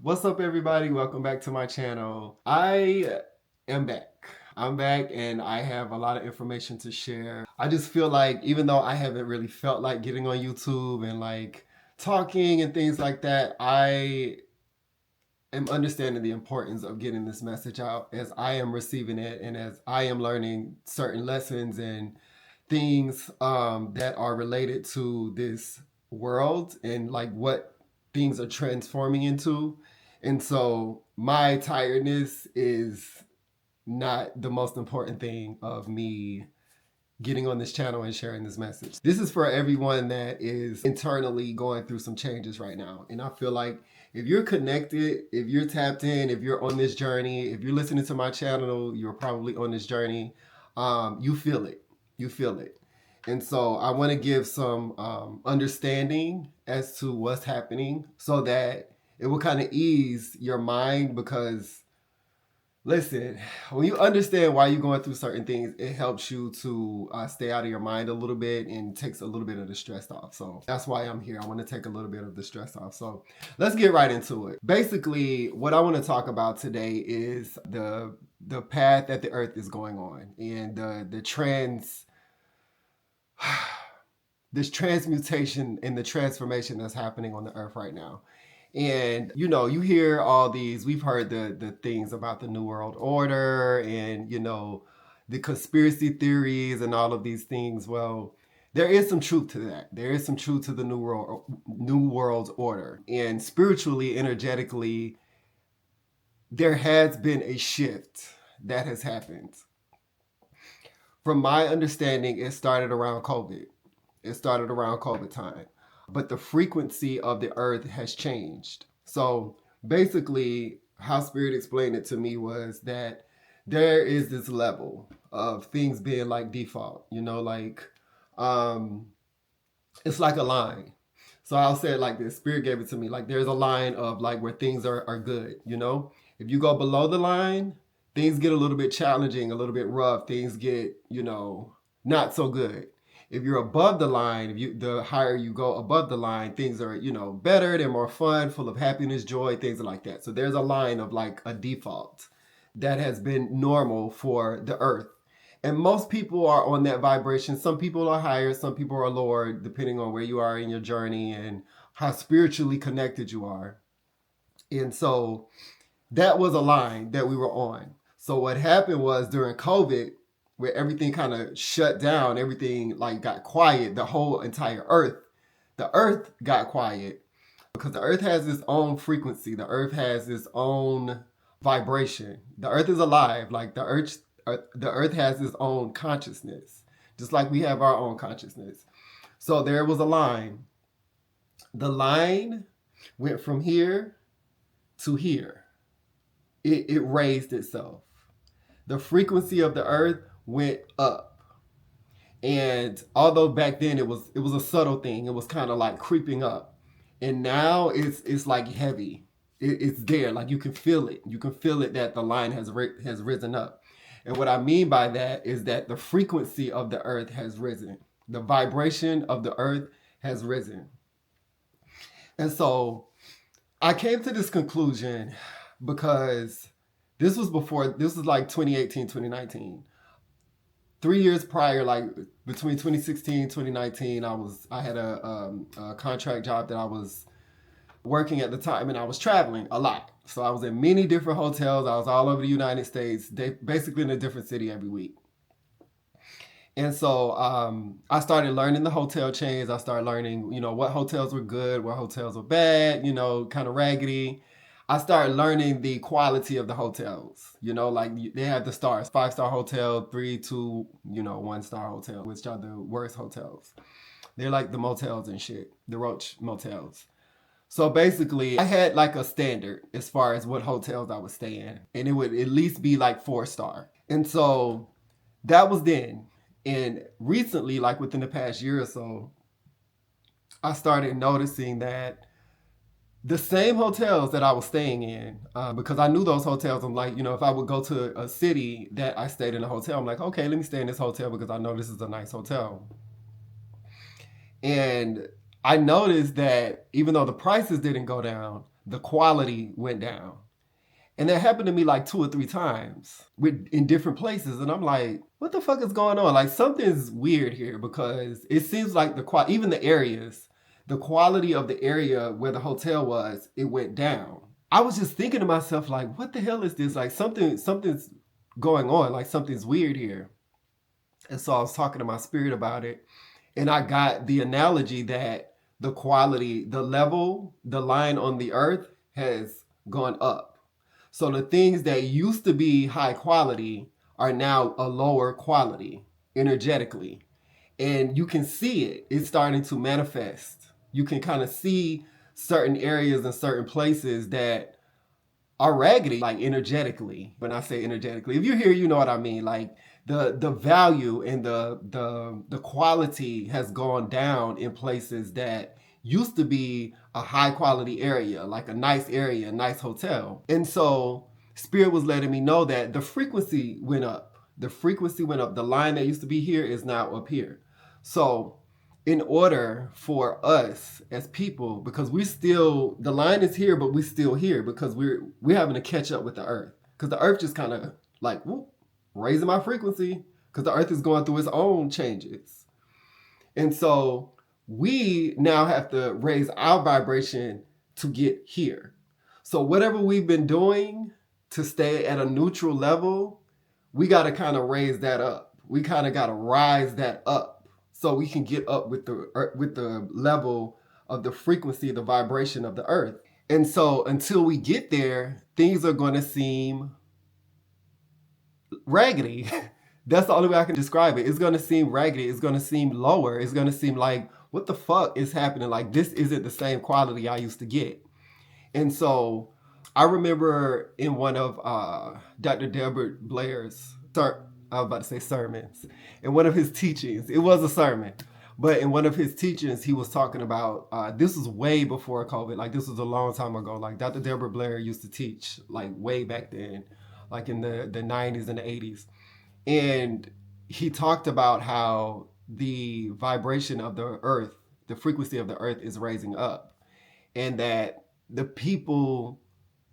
What's up, everybody? Welcome back to my channel. I am back. I'm back and I have a lot of information to share. I just feel like even though I haven't really felt like getting on YouTube and like talking and things like that, I am understanding the importance of getting this message out as I am receiving it and as I am learning certain lessons and things that are related to this world and like what things are transforming into. And so my tiredness is not the most important thing of me getting on this channel and sharing this message. This is for everyone that is internally going through some changes right now. And I feel like if you're connected, if you're tapped in, if you're on this journey, if you're listening to my channel, you're probably on this journey. You feel it. You feel it. And so I want to give some understanding as to what's happening so that it will kind of ease your mind because listen, when you understand why you're going through certain things, it helps you to stay out of your mind a little bit and takes a little bit of the stress off. So that's why I'm here. I want to take a little bit of the stress off. So let's get right into it. Basically, what I want to talk about today is the path that the earth is going on and this transmutation and the transformation that's happening on the earth right now. And you hear all these, we've heard the things about the New World Order and the conspiracy theories and all of these things. Well, there is some truth to that. There is some truth to the New World Order. And spiritually, energetically, there has been a shift that has happened. From my understanding, it started around COVID. It started around COVID time. But the frequency of the earth has changed. So basically, how Spirit explained it to me was that there is this level of things being like default, it's like a line. So I'll say it like this. Spirit gave it to me. Like there's a line of like where things are good, If you go below the line, things get a little bit challenging, a little bit rough. Things get, not so good. If you're above the line, the higher you go above the line, things are, better, they're more fun, full of happiness, joy, things like that. So there's a line of like a default that has been normal for the earth. And most people are on that vibration. Some people are higher, some people are lower, depending on where you are in your journey and how spiritually connected you are. And so that was a line that we were on. So what happened was during COVID, where everything kind of shut down, everything like got quiet, the whole entire the earth got quiet because the earth has its own frequency. The earth has its own vibration. The earth is alive. Like the earth has its own consciousness, just like we have our own consciousness. So there was a line. The line went from here to here. It raised itself. The frequency of the earth went up. And although back then it was a subtle thing, it was kind of like creeping up. And now it's like heavy. It's there, like you can feel it. You can feel it that the line has risen up. And what I mean by that is that the frequency of the earth has risen. The vibration of the earth has risen. And so I came to this conclusion because this was like 2018, 2019. 3 years prior, like between 2016 and 2019, I had a contract job that I was working at the time, and I was traveling a lot. So I was in many different hotels. I was all over the United States, basically in a different city every week. And so I started learning the hotel chains. I started learning, what hotels were good, what hotels were bad, kind of raggedy. I started learning the quality of the hotels. Like they have the stars, 5-star hotel, 3, 2, 1-star hotel, which are the worst hotels. They're like the motels and shit, the roach motels. So basically, I had like a standard as far as what hotels I would stay in. And it would at least be like 4-star. And so that was then. And recently, like within the past year or so, I started noticing that the same hotels that I was staying in, because I knew those hotels, I'm like, if I would go to a city that I stayed in a hotel, I'm like, okay, let me stay in this hotel because I know this is a nice hotel. And I noticed that even though the prices didn't go down, the quality went down. And that happened to me like 2 or 3 times in different places. And I'm like, what the fuck is going on? Like something's weird here, because it seems like even the areas, the quality of the area where the hotel was, it went down. I was just thinking to myself, like, what the hell is this? Like something's going on. Like something's weird here. And so I was talking to my spirit about it. And I got the analogy that the quality, the level, the line on the earth has gone up. So the things that used to be high quality are now a lower quality energetically. And you can see it. It's starting to manifest. You can kind of see certain areas and certain places that are raggedy, like energetically. When I say energetically, if you're here, you know what I mean. Like the value and the quality has gone down in places that used to be a high quality area, like a nice area, a nice hotel. And so Spirit was letting me know that the frequency went up. The frequency went up. The line that used to be here is now up here. So in order for us as people, because the line is here, but we're still here because we're having to catch up with the earth. Because the earth just kind of like, whoop, raising my frequency, because the earth is going through its own changes. And so we now have to raise our vibration to get here. So whatever we've been doing to stay at a neutral level, we got to kind of raise that up. We kind of got to rise that up so we can get up with the level of the frequency, the vibration of the earth. And so until we get there, things are going to seem raggedy. That's the only way I can describe it. It's going to seem raggedy. It's going to seem lower. It's going to seem like, what the fuck is happening? Like, this isn't the same quality I used to get. And so I remember in one of Dr. Delbert Blair's, I was about to say sermons, in one of his teachings, it was a sermon, but in one of his teachings, he was talking about, this was way before COVID, like this was a long time ago, like Dr. Delbert Blair used to teach like way back then, like in the 90s and the 80s. And he talked about how the vibration of the earth, the frequency of the earth is raising up, and that the people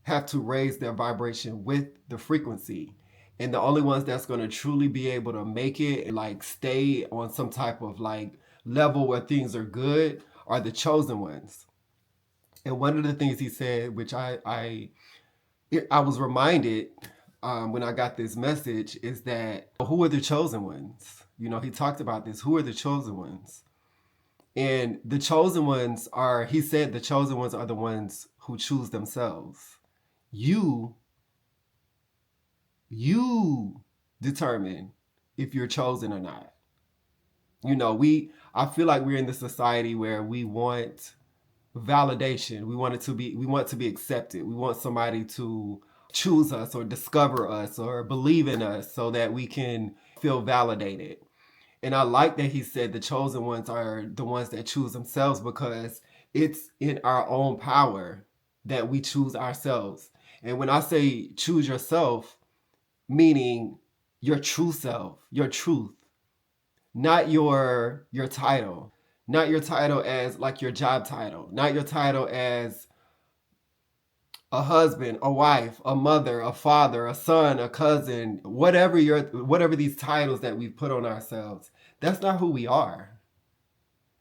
have to raise their vibration with the frequency. And the only ones that's going to truly be able to make it and like stay on some type of like level where things are good are the chosen ones. And one of the things he said, which I was reminded when I got this message, is that who are the chosen ones? You know, he talked about this. Who are the chosen ones? And the chosen ones are, he said, the chosen ones are the ones who choose themselves. You determine if you're chosen or not. You know, I feel like we're in this society where we want validation. We want to be accepted. We want somebody to choose us or discover us or believe in us so that we can feel validated. And I like that he said the chosen ones are the ones that choose themselves, because it's in our own power that we choose ourselves. And when I say choose yourself, meaning your true self, your truth, not your title, not your title as like your job title, not your title as a husband, a wife, a mother, a father, a son, a cousin, whatever these titles that we've put on ourselves. That's not who we are.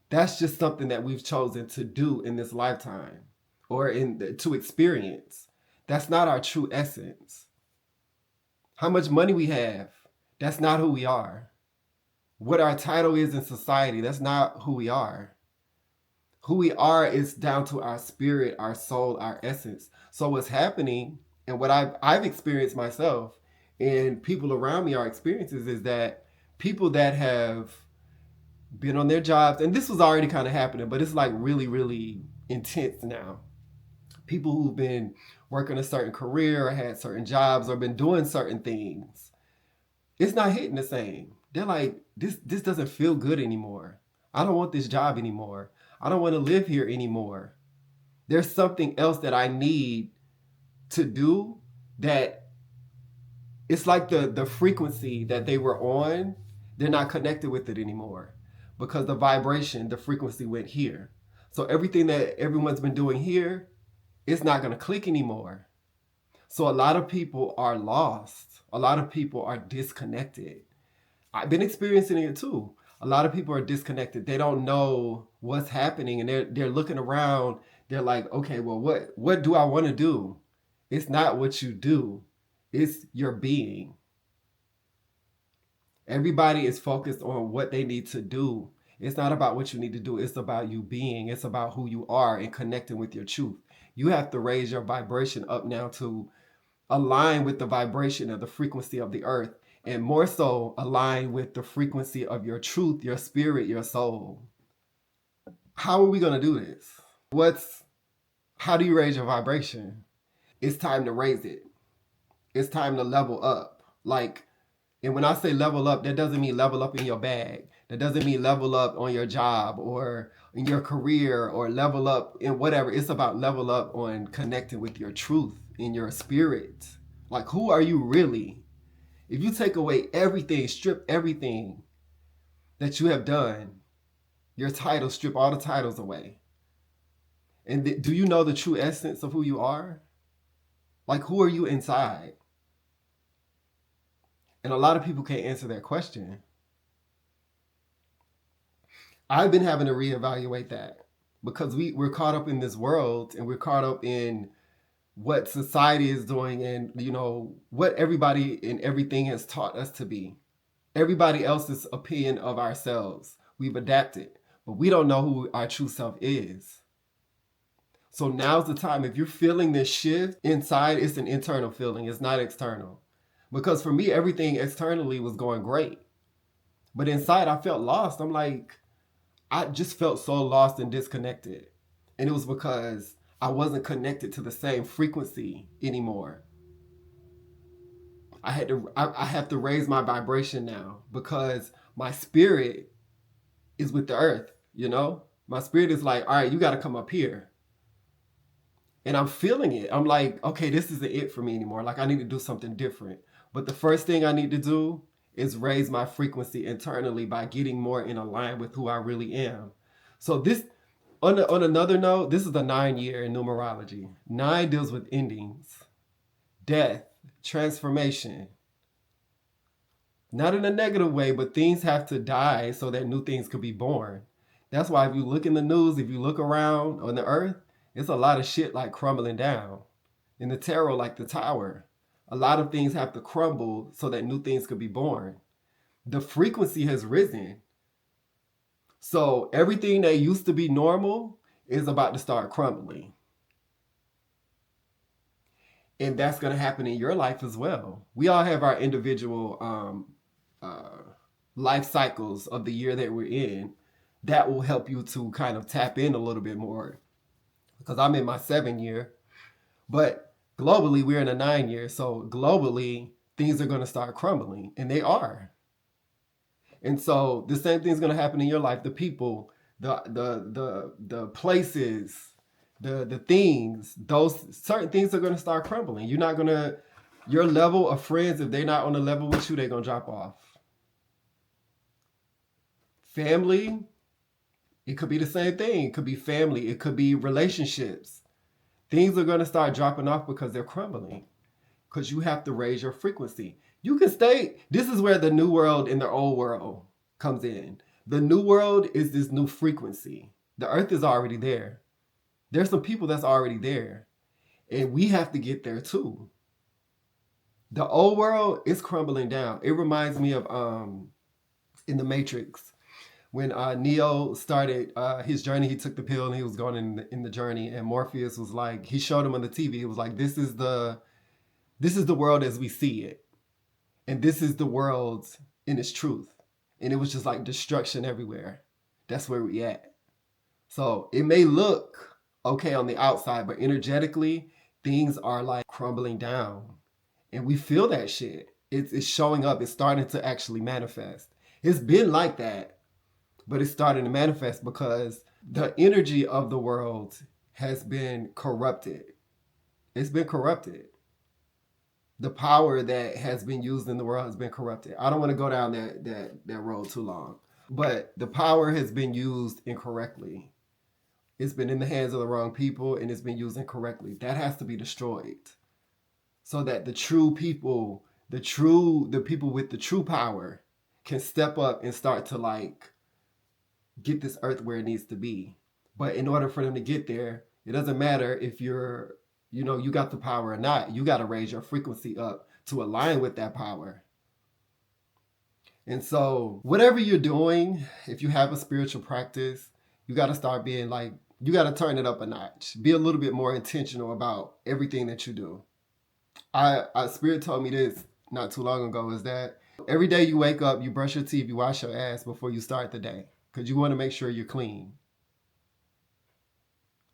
That's just something that we've chosen to do in this lifetime or to experience. That's not our true essence. How much money we have, that's not who we are. What our title is in society, that's not who we are. Who we are is down to our spirit, our soul, our essence. So what's happening, and what I've experienced myself, and people around me are experiencing, is that people that have been on their jobs, and this was already kind of happening, but it's like really, really intense now. People who've been working a certain career or had certain jobs or been doing certain things, it's not hitting the same. They're like, this doesn't feel good anymore. I don't want this job anymore. I don't want to live here anymore. There's something else that I need to do, that it's like the frequency that they were on, they're not connected with it anymore, because the vibration, the frequency went here. So everything that everyone's been doing here, it's not going to click anymore. So a lot of people are lost. A lot of people are disconnected. I've been experiencing it too. A lot of people are disconnected. They don't know what's happening, and they're looking around. They're like, okay, well, what do I want to do? It's not what you do. It's your being. Everybody is focused on what they need to do. It's not about what you need to do. It's about you being. It's about who you are and connecting with your truth. You have to raise your vibration up now to align with the vibration of the frequency of the earth, and more so align with the frequency of your truth, your spirit, your soul. How are we going to do this? How do you raise your vibration? It's time to raise it. It's time to level up. And when I say level up, that doesn't mean level up in your bag. That doesn't mean level up on your job or in your career or level up in whatever. It's about level up on connecting with your truth in your spirit. Like, who are you really? If you take away everything, strip everything that you have done, your title, strip all the titles away. And do you know the true essence of who you are? Like, who are you inside? And a lot of people can't answer that question. I've been having to reevaluate that because we're caught up in this world, and we're caught up in what society is doing, and what everybody and everything has taught us to be. Everybody else's opinion of ourselves. We've adapted, but we don't know who our true self is. So now's the time. If you're feeling this shift inside, it's an internal feeling. It's not external. Because for me, everything externally was going great. But inside, I felt lost. I'm like, I just felt so lost and disconnected. And it was because I wasn't connected to the same frequency anymore. I have to raise my vibration now because my spirit is with the earth, My spirit is like, all right, you got to come up here. And I'm feeling it. I'm like, okay, this isn't it for me anymore. Like, I need to do something different. But the first thing I need to do is raise my frequency internally by getting more in line with who I really am. So this, on another note, this is a 9-year in numerology. 9 deals with endings, death, transformation. Not in a negative way, but things have to die so that new things could be born. That's why if you look in the news, if you look around on the earth, it's a lot of shit like crumbling down. In the tarot, like the tower, a lot of things have to crumble so that new things could be born. The frequency has risen. So everything that used to be normal is about to start crumbling. And that's going to happen in your life as well. We all have our individual life cycles of the year that we're in that will help you to kind of tap in a little bit more. Because I'm in my 7th year, but globally we're in a 9 year. So globally things are going to start crumbling, and they are. And so the same thing is going to happen in your life. The people, the places, the things, those certain things are going to start crumbling. Your level of friends, if they're not on the level with you, they're going to drop off. Family, it could be the same thing. It could be family. It could be relationships. Things are going to start dropping off because they're crumbling. Because you have to raise your frequency. You can stay. This is where the new world and the old world comes in. The new world is this new frequency. The earth is already there. There's some people that's already there. And we have to get there too. The old world is crumbling down. It reminds me of in The Matrix. When Neo started his journey, he took the pill and he was going in the journey. And Morpheus was like, he showed him on the TV. He was like, this is the world as we see it. And this is the world in its truth. And it was just like destruction everywhere. That's where we at. So it may look okay on the outside, but energetically, things are like crumbling down. And we feel that shit. It's showing up. It's starting to actually manifest. It's been like that, but it's starting to manifest because the energy of the world has been corrupted. It's been corrupted. The power that has been used in the world has been corrupted. I don't want to go down that road too long, but the power has been used incorrectly. It's been in the hands of the wrong people and it's been used incorrectly. That has to be destroyed so that the true people, the people with the true power can step up and start to like get this earth where it needs to be. But in order for them to get there, it doesn't matter if you're, you got the power or not. You got to raise your frequency up to align with that power. And so whatever you're doing, if you have a spiritual practice, you got to start being like, you got to turn it up a notch. Be a little bit more intentional about everything that you do. Spirit told me this not too long ago, is that every day you wake up, you brush your teeth, you wash your ass before you start the day, because you want to make sure you're clean.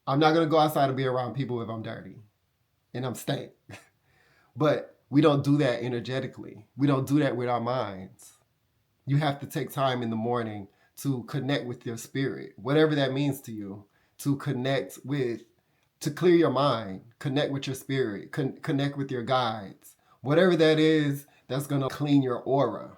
I'm not going to go outside and be around people if I'm dirty and I'm stank. But we don't do that energetically. We don't do that with our minds. You have to take time in the morning to connect with your spirit, whatever that means to you, to connect with, to clear your mind, connect with your spirit, connect with your guides, whatever that is, that's going to clean your aura.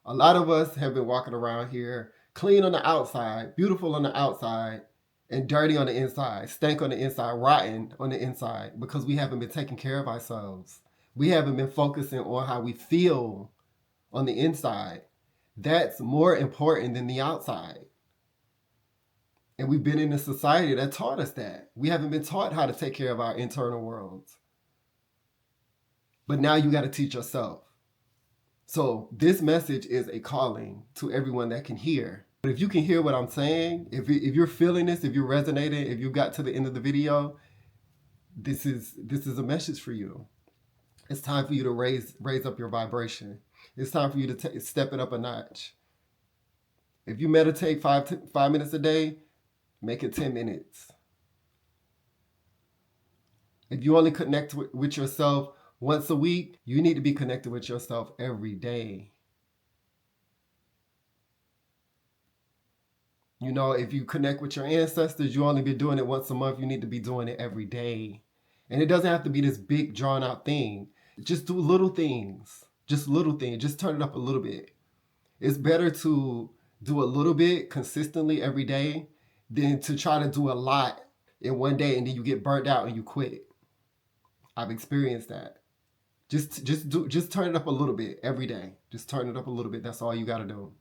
A lot of us have been walking around here clean on the outside, beautiful on the outside, and dirty on the inside, stank on the inside, rotten on the inside, because we haven't been taking care of ourselves. We haven't been focusing on how we feel on the inside. That's more important than the outside. And we've been in a society that taught us that. We haven't been taught how to take care of our internal worlds. But now you got to teach yourself. So this message is a calling to everyone that can hear. But if you can hear what I'm saying, if you're feeling this, if you're resonating, if you got to the end of the video, this is a message for you. It's time for you to raise up your vibration. It's time for you to step it up a notch. If you meditate 5 minutes a day, make it 10 minutes. If you only connect with yourself once a week, you need to be connected with yourself every day. If you connect with your ancestors, you only be doing it once a month. You need to be doing it every day. And it doesn't have to be this big drawn out thing. Just do little things. Just little things. Just turn it up a little bit. It's better to do a little bit consistently every day than to try to do a lot in one day and then you get burnt out and you quit. I've experienced that. Just turn it up a little bit every day. Just turn it up a little bit. That's all you got to do.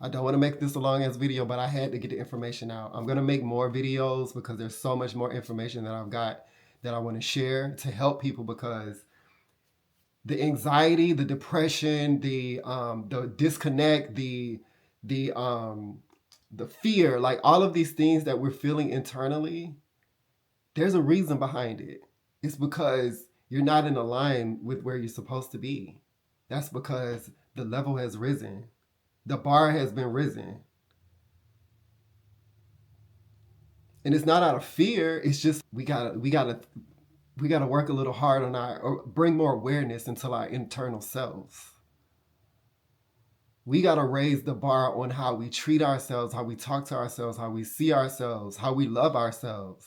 I don't want to make this a long ass video, but I had to get the information out. I'm going to make more videos because there's so much more information that I've got that I want to share to help people, because the anxiety, the depression, the disconnect, the fear, like all of these things that we're feeling internally, there's a reason behind it. It's because you're not in line with where you're supposed to be. That's because the level has risen. The bar has been risen. And it's not out of fear. It's just we gotta work a little hard on or bring more awareness into our internal selves. We gotta raise the bar on how we treat ourselves, how we talk to ourselves, how we see ourselves, how we love ourselves.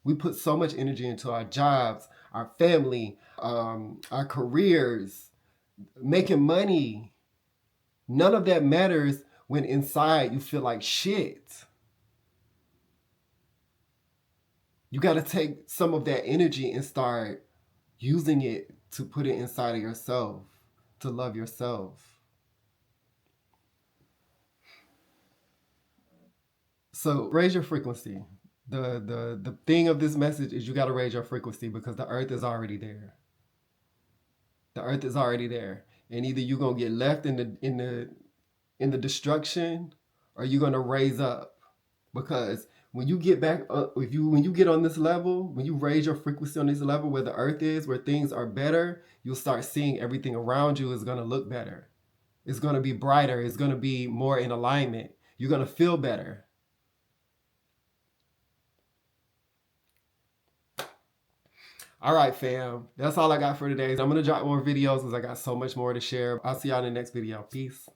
We put so much energy into our jobs, our family, our careers, making money. None of that matters when inside you feel like shit. You got to take some of that energy and start using it to put it inside of yourself, to love yourself. So raise your frequency. The thing of this message is you got to raise your frequency, because the earth is already there. The earth is already there. And either you're going to get left in the destruction, or you're going to raise up. Because when you get back up, when you get on this level, when you raise your frequency on this level where the earth is, where things are better, you'll start seeing everything around you is going to look better. It's going to be brighter. It's going to be more in alignment. You're going to feel better. All right, fam. That's all I got for today. I'm going to drop more videos because I got so much more to share. I'll see y'all in the next video. Peace.